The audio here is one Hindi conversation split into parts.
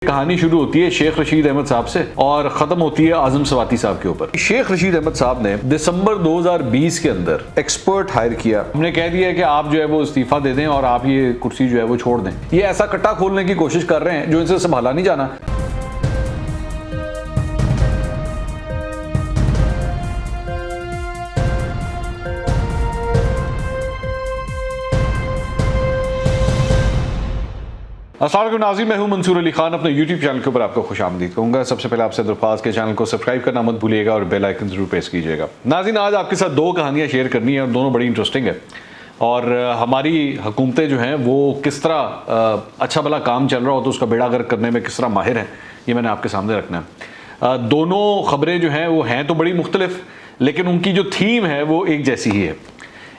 कहानी शुरू होती है शेख रशीद अहमद साहब से और ख़त्म होती है आज़म सवाती साहब के ऊपर। शेख रशीद अहमद साहब ने दिसंबर 2020 के अंदर एक्सपर्ट हायर किया। हमने कह दिया कि आप जो है वो इस्तीफा दे दें और आप ये कुर्सी जो है वो छोड़ दें। ये ऐसा कट्टा खोलने की कोशिश कर रहे हैं जो इनसे संभाला नहीं जाना। अस्सलाम वालेकुम नाज़रीन, मैं हूं मंसूर अली खान। अपने YouTube चैनल के ऊपर आपको खुशामदीद कहूँगा। सबसे पहले आपसे दरख्वास्त के चैनल को सब्सक्राइब करना मत भूलिएगा और बेल आइकन जरूर प्रेस कीजिएगा। नाज़रीन, आज आपके साथ दो कहानियाँ शेयर करनी है और दोनों बड़ी इंटरेस्टिंग है और हमारी हुकूमतें जो हैं वो किस तरह अच्छा भला काम चल रहा हो तो उसका बेड़ा गर्क करने में किस तरह माहिर हैं, ये मैंने आपके सामने रखना है। दोनों ख़बरें जो हैं वो हैं तो बड़ी मुख्तलिफ, लेकिन उनकी जो थीम है वो एक जैसी ही है।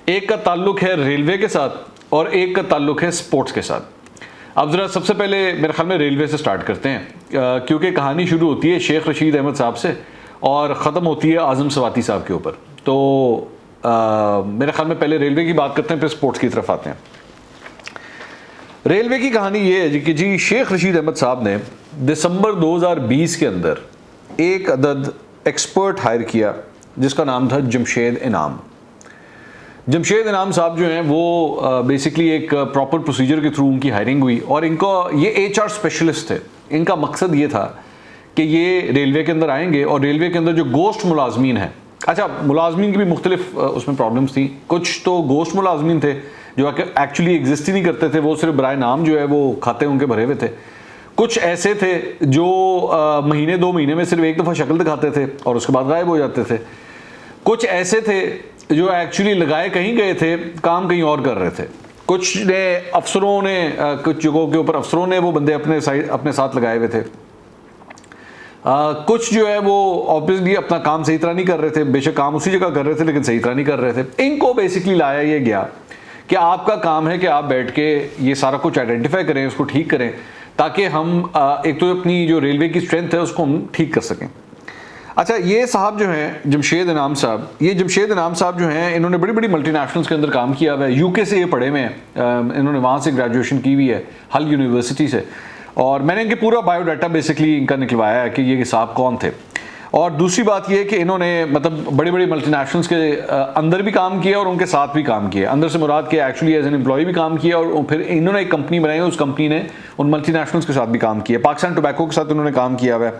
एक का ताल्लुक़ है रेलवे के साथ और एक का ताल्लुक़ है स्पोर्ट्स के साथ। अब ज़रा सबसे पहले मेरे ख्याल में रेलवे से स्टार्ट करते हैं, क्योंकि कहानी शुरू होती है शेख रशीद अहमद साहब से और ख़त्म होती है आज़म सवाती साहब के ऊपर। तो मेरे ख्याल में पहले रेलवे की बात करते हैं, फिर स्पोर्ट्स की तरफ आते हैं। रेलवे की कहानी ये है कि जी शेख रशीद अहमद साहब ने दिसंबर 2020 के अंदर एक अदद एक्सपर्ट हायर किया जिसका नाम था जमशेद इनाम। जमशेद इनाम साहब जो हैं वो बेसिकली एक प्रॉपर प्रोसीजर के थ्रू उनकी हायरिंग हुई और इनको ये HR स्पेशलिस्ट थे। इनका मकसद ये था कि ये रेलवे के अंदर आएंगे और रेलवे के अंदर जो गोश्त मुलाजमीन हैं, अच्छा मुलाजमीन की भी मुख्तलिफ उसमें प्रॉब्लम्स थी। कुछ तो गोश्त मुलाजमीन थे जो एक्चुअली एग्जिस्ट ही नहीं करते थे, वो सिर्फ बराए नाम जो है वो खाते उनके भरे हुए थे। कुछ ऐसे थे जो महीने 2 महीने में सिर्फ एक दफ़ा शक्ल दिखाते थे और उसके बाद गायब हो जाते थे। कुछ ऐसे थे जो एक्चुअली लगाए कहीं गए थे, काम कहीं और कर रहे थे। कुछ ने अफसरों ने कुछ जगहों के ऊपर अफसरों ने वो बंदे अपने साथ लगाए हुए थे। कुछ जो है वो ऑब्वियसली अपना काम सही तरह नहीं कर रहे थे, बेशक काम उसी जगह कर रहे थे लेकिन सही तरह नहीं कर रहे थे। इनको बेसिकली लाया ये गया कि आपका काम है कि आप बैठ के ये सारा कुछ आइडेंटिफाई करें, उसको ठीक करें, ताकि हम एक तो अपनी जो रेलवे की स्ट्रेंथ है उसको हम ठीक कर सकें। अच्छा, ये साहब जो हैं जमशेद इनाम साहब, ये जमशेद इनाम साहब जो हैं इन्होंने बड़ी बड़ी मल्टीनेशनल्स के अंदर काम किया हुआ है। UK से ये पढ़े हुए हैं, इन्होंने वहाँ से ग्रेजुएशन की हुई है हल यूनिवर्सिटी से, और मैंने इनके पूरा बायोडाटा बेसिकली इनका निकलवाया है कि ये साहब कौन थे। और दूसरी बात ये है कि इन्होंने मतलब बड़ी बड़ी मल्टीनेशनल्स के अंदर भी काम किया और उनके साथ भी काम किया। अंदर से मुराद के एक्चुअली एज एन एम्प्लॉय भी काम किया और फिर इन्होंने एक कंपनी बनाई, उस कंपनी ने उन मल्टीनेशनल्स के साथ भी काम किया। पाकिस्तान टोबैको के साथ इन्होंने काम किया हुआ है,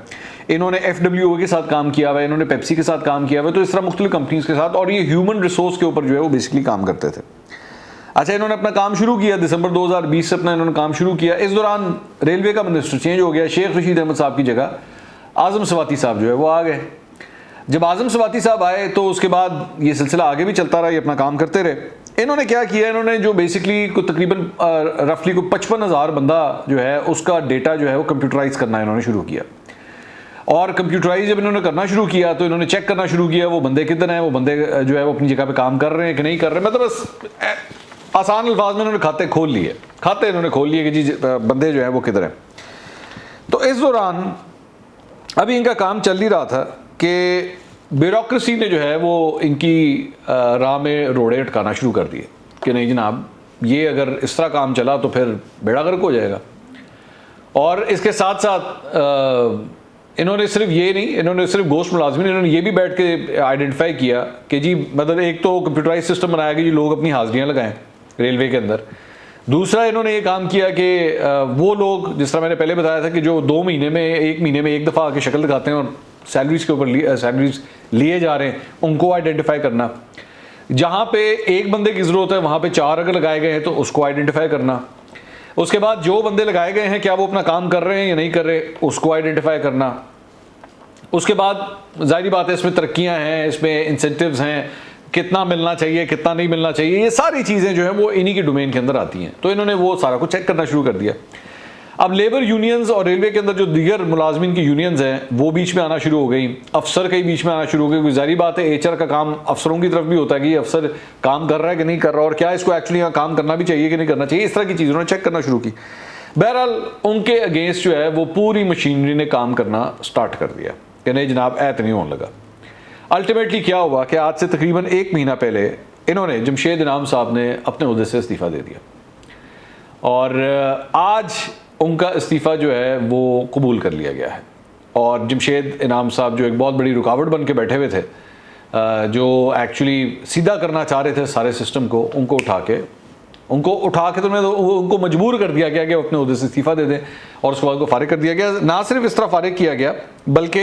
इन्होंने FWO के साथ काम किया हुआ है, इन्होंने पेप्सी के साथ काम किया हुआ है। तो इस तरह मुख्तलिफ कंपनीज के साथ, और ये ह्यूमन रिसोर्स के ऊपर जो है वो बेसिकली काम करते थे। अच्छा, इन्होंने अपना काम शुरू किया दिसंबर 2020 से अपना इन्होंने काम शुरू किया। इस दौरान रेलवे का मिनिस्टर चेंज हो गया, शेख रशीद अहमद साहब की जगह आज़म सवाती साहब जो है वो आ गए। जब आज़म सवाती साहब आए तो उसके बाद ये सिलसिला आगे भी चलता रहा, ये अपना काम करते रहे। इन्होंने क्या किया, इन्होंने जो बेसिकली को तकरीबन रफली को 55,000 बंदा जो है उसका डेटा जो है वो कंप्यूटराइज करना इन्होंने शुरू किया। और कंप्यूटराइज जब इन्होंने करना शुरू किया तो इन्होंने चेक करना शुरू किया वो बंदे कितने हैं, वो बंदे जो है वो अपनी जगह पे काम कर रहे हैं कि नहीं कर रहे। मतलब बस आसान अल्फाज में इन्होंने खाते खोल लिए, खाते इन्होंने खोल लिए कि जी बंदे जो है वो किधर हैं। तो इस दौरान अभी इनका काम चल ही रहा था कि ब्यूरोक्रेसी ने जो है वो इनकी राह में रोड़े अटकाना शुरू कर दिए कि नहीं जनाब, ये अगर इस तरह काम चला तो फिर बेड़ा गर्क हो जाएगा। और इसके साथ साथ इन्होंने सिर्फ ये नहीं, इन्होंने सिर्फ गोश्त मुलाजमीन, इन्होंने ये भी बैठ के आइडेंटिफाई किया कि जी मतलब एक तो कंप्यूटराइज सिस्टम बनाया कि जी लोग अपनी हाजिरियाँ लगाएं रेलवे के अंदर। दूसरा इन्होंने ये काम किया कि वो लोग, जिस तरह मैंने पहले बताया था कि जो 2 महीने में 1 महीने में एक दफ़ा आके शक्ल दिखाते हैं और सैलरीज के ऊपर सैलरीज लिए जा रहे हैं, उनको आइडेंटिफाई करना। जहाँ पे एक बंदे की ज़रूरत है वहाँ पे 4 अगर लगाए गए हैं तो उसको आइडेंटिफाई करना। उसके बाद जो बंदे लगाए गए हैं क्या वो अपना काम कर रहे हैं या नहीं कर रहे, उसको आइडेंटिफाई करना। उसके बाद ज़ाहिर बात है इसमें तरक्कियाँ हैं, इसमें इंसेंटिव्स हैं, कितना मिलना चाहिए कितना नहीं मिलना चाहिए, ये सारी चीज़ें जो हैं वो इन्हीं के डोमेन के अंदर आती हैं। तो इन्होंने वो सारा कुछ चेक करना शुरू कर दिया। अब लेबर यूनियंस और रेलवे के अंदर जो दीगर मुलाजमीन की यूनियंस हैं वो बीच में आना शुरू हो गई, अफसर कई बीच में आना शुरू हो गए। क्योंकि ज़ाहिर बात है HR का काम अफसरों की तरफ भी होता है कि अफसर काम कर रहा है कि नहीं कर रहा और क्या इसको एक्चुअली यहाँ काम करना भी चाहिए कि नहीं करना चाहिए, इस तरह की चीज़ों ने चेक करना शुरू की। बहरहाल उनके अगेंस्ट जो है वो पूरी मशीनरी ने काम करना स्टार्ट कर दिया कि नहीं जनाब ऐत नहीं होने लगा। अल्टीमेटली क्या हुआ कि आज से तकरीबन 1 महीना पहले इन्होंने जमशेद इनाम साहब ने अपने ओहदे से इस्तीफ़ा दे दिया और आज उनका इस्तीफ़ा जो है वो कबूल कर लिया गया है और जमशेद इनाम साहब जो एक बहुत बड़ी रुकावट बन के बैठे हुए थे, जो एक्चुअली सीधा करना चाह रहे थे सारे सिस्टम को, उनको उठा के तो उनको मजबूर कर दिया गया कि अपने उहदे से इस्तीफ़ा दे दें और उसके बाद को फारिग कर दिया गया। ना सिर्फ इस तरह फारिग किया गया बल्कि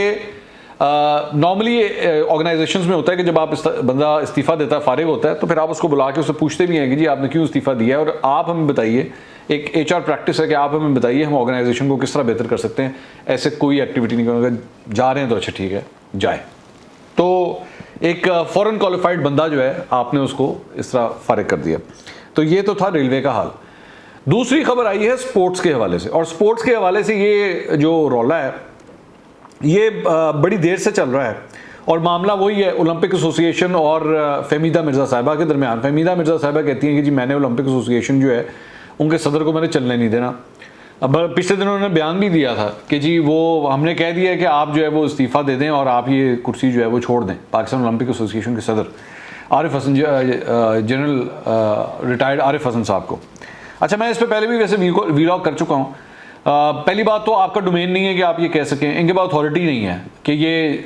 नॉर्मली ऑर्गेनाइजेशंस में होता है कि जब आप बंदा इस्तीफ़ा देता है, फारिग होता है, तो फिर आप उसको बुला के उससे पूछते भी हैं कि जी आपने क्यों इस्तीफ़ा दिया है और आप हमें बताइए, एक HR प्रैक्टिस है कि आप हमें बताइए हम ऑर्गेनाइजेशन को किस तरह बेहतर कर सकते हैं। ऐसे कोई एक्टिविटी नहीं करूँगा, जा रहे हैं तो अच्छा ठीक है जाए। तो एक फॉरेन क्वालिफाइड बंदा जो है आपने उसको इस तरह फारिग कर दिया। तो ये तो था रेलवे का हाल। दूसरी खबर आई है स्पोर्ट्स के हवाले से, और स्पोर्ट्स के हवाले से ये जो रौला है ये बड़ी देर से चल रहा है और मामला वही है ओलंपिक एसोसिएशन और फहमीदा मिर्ज़ा साहिबा के दरमियान। फहमीदा मिर्ज़ा साहिबा कहती हैं कि जी मैंने ओलंपिक एसोसिएशन जो है उनके सदर को मैंने चलने नहीं देना। अब पिछले दिनों उन्होंने बयान भी दिया था कि जी वो हमने कह दिया है कि आप जो है वो इस्तीफ़ा दे दें और आप ये कुर्सी जो है वो छोड़ दें। पाकिस्तान ओलंपिक एसोसिएशन के सदर आरिफ हसन, जनरल रिटायर्ड आरिफ हसन साहब को। अच्छा, मैं इस पर पहले भी वैसे वीलॉग कर चुका हूँ। पहली बात तो आपका डोमेन नहीं है कि आप ये कह सकें, इनके पास अथॉरिटी नहीं है कि ये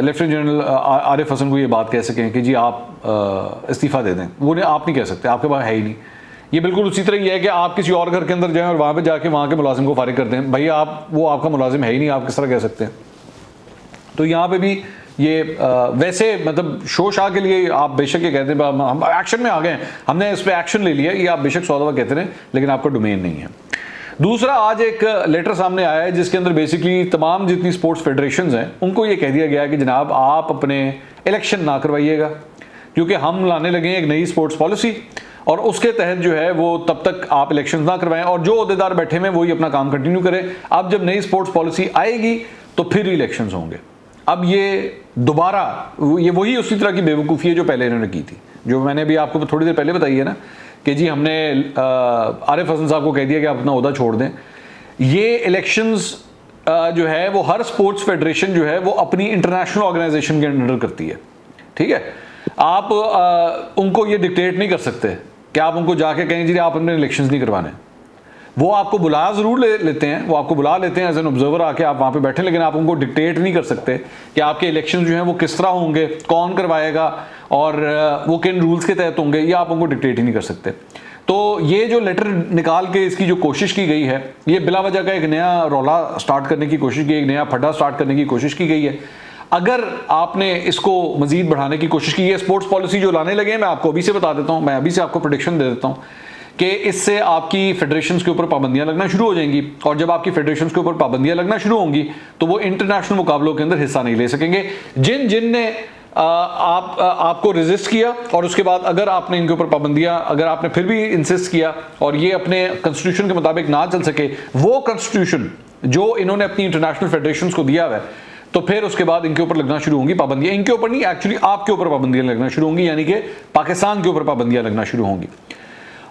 लेफ्टिनेंट जनरल आरिफ हसन को ये बात कह सकें कि जी आप इस्तीफ़ा दे दें। वो आप नहीं कह सकते, आपके पास है ही नहीं। ये बिल्कुल उसी तरह ही है कि आप किसी और घर के अंदर जाएं और वहाँ पे जाके वहाँ के मुलाजिम को फारिग कर दें। भैया वो आपका मुलाजिम है ही नहीं, आप किस तरह कह सकते हैं। तो यहाँ पे भी ये वैसे मतलब शो शाह के लिए आप बेशक ये कहते हैं हम एक्शन में आ गए हैं, हमने इस पर एक्शन ले लिया, ये आप बेशक 100 दफ़ा कहते रहे, लेकिन आपका डोमेन नहीं है। दूसरा, आज एक लेटर सामने आया है जिसके अंदर बेसिकली तमाम जितनी स्पोर्ट्स फेडरेशंस हैं उनको ये कह दिया गया है कि जनाब आप अपने इलेक्शन ना करवाइएगा, क्योंकि हम लाने लगे हैं एक नई स्पोर्ट्स पॉलिसी और उसके तहत जो है वो तब तक आप इलेक्शन ना करवाएं और जो अहदेदार बैठे हुए वही अपना काम कंटिन्यू करें। अब जब नई स्पोर्ट्स पॉलिसी आएगी तो फिर इलेक्शन होंगे। अब ये दोबारा ये वही उसी तरह की बेवकूफ़ी है जो पहले इन्होंने की थी, जो मैंने भी आपको थोड़ी देर पहले बताई है ना कि जी हमने आरिफ हसन साहब को कह दिया कि आप अपना ओहदा छोड़ दें। ये इलेक्शंस जो है वो हर स्पोर्ट्स फेडरेशन जो है वो अपनी इंटरनेशनल ऑर्गेनाइजेशन के अंडर करती है, ठीक है। आप उनको ये डिक्टेट नहीं कर सकते कि आप उनको जाके कहें जी आप अपने इलेक्शंस नहीं करवाने। वो आपको बुला ज़रूर लेते हैं, वो आपको बुला लेते हैं एज एन ऑब्जर्वर आके आप वहाँ पे बैठे, लेकिन आप उनको डिक्टेट नहीं कर सकते कि आपके इलेक्शन जो हैं वो किस तरह होंगे, कौन करवाएगा और वो किन रूल्स के तहत होंगे, ये आप उनको डिक्टेट ही नहीं कर सकते। तो ये जो लेटर निकाल के इसकी जो कोशिश की गई है, ये बिला वजह का एक नया रौला स्टार्ट करने की कोशिश की, एक नया फड्डा स्टार्ट करने की कोशिश की गई है। अगर आपने इसको मजीद बढ़ाने की कोशिश की है, स्पोर्ट्स पॉलिसी जो लाने लगे हैं, मैं आपको अभी से बता देता हूँ, मैं अभी से आपको प्रेडिक्शन दे देता हूँ कि इससे आपकी फेडरेशंस के ऊपर पाबंदियां लगना शुरू हो जाएंगी और जब आपकी फेडरेशंस के ऊपर पाबंदियां लगना शुरू होंगी तो वो इंटरनेशनल मुकाबलों के अंदर हिस्सा नहीं ले सकेंगे। जिनने आपको रेजिस्ट किया और उसके बाद अगर आपने इनके ऊपर पाबंदियां, अगर आपने फिर भी इंसिस्ट किया और ये अपने कॉन्स्टिट्यूशन के मुताबिक ना चल सके, वो कॉन्स्टिट्यूशन जो इन्होंने अपनी इंटरनेशनल फेडरेशंस को दिया हुआ है, तो फिर उसके बाद इनके ऊपर लगना शुरू होंगी पाबंदियां। इनके ऊपर नहीं, एक्चुअली आपके ऊपर पाबंदियां लगना शुरू होंगी, यानी कि पाकिस्तान के ऊपर पाबंदियां लगना शुरू होंगी।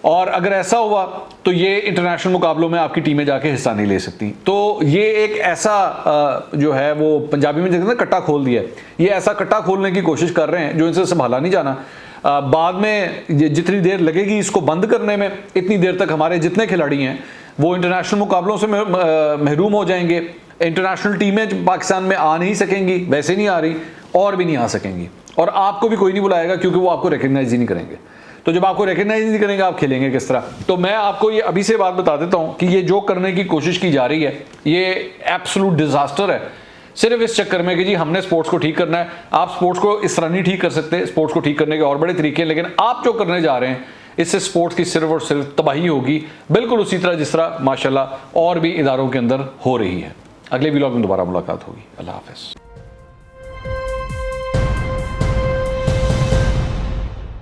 और अगर ऐसा हुआ तो ये इंटरनेशनल मुकाबलों में आपकी टीमें जाके हिस्सा नहीं ले सकती। तो ये एक ऐसा जो है वो पंजाबी में कहते हैं कट्टा खोल दिया, ये ऐसा कट्टा खोलने की कोशिश कर रहे हैं जो इनसे संभाला नहीं जाना। बाद में जितनी देर लगेगी इसको बंद करने में, इतनी देर तक हमारे जितने खिलाड़ी हैं वो इंटरनेशनल मुकाबलों से महरूम हो जाएंगे। इंटरनेशनल टीमें पाकिस्तान में आ नहीं सकेंगी, वैसे नहीं आ रही और भी नहीं आ सकेंगी, और आपको भी कोई नहीं बुलाएगा क्योंकि वो आपको रिकग्नाइज ही नहीं करेंगे। तो जब आपको रिकग्नाइज नहीं करेंगे आप खेलेंगे किस तरह। तो मैं आपको ये अभी से बात बता देता हूं कि ये जो करने की कोशिश की जा रही है ये एब्सोल्यूट डिजास्टर है, सिर्फ इस चक्कर में कि जी हमने स्पोर्ट्स को ठीक करना है। आप स्पोर्ट्स को इस तरह नहीं ठीक कर सकते, स्पोर्ट्स को ठीक करने के और बड़े तरीके हैं, लेकिन आप जो करने जा रहे हैं इससे स्पोर्ट्स की सिर्फ और सिर्फ तबाही होगी, बिल्कुल उसी तरह जिस तरह माशाल्लाह और भी इदारों के अंदर हो रही है। अगले व्लॉग में दोबारा मुलाकात होगी। अल्लाह हाफ़िज़।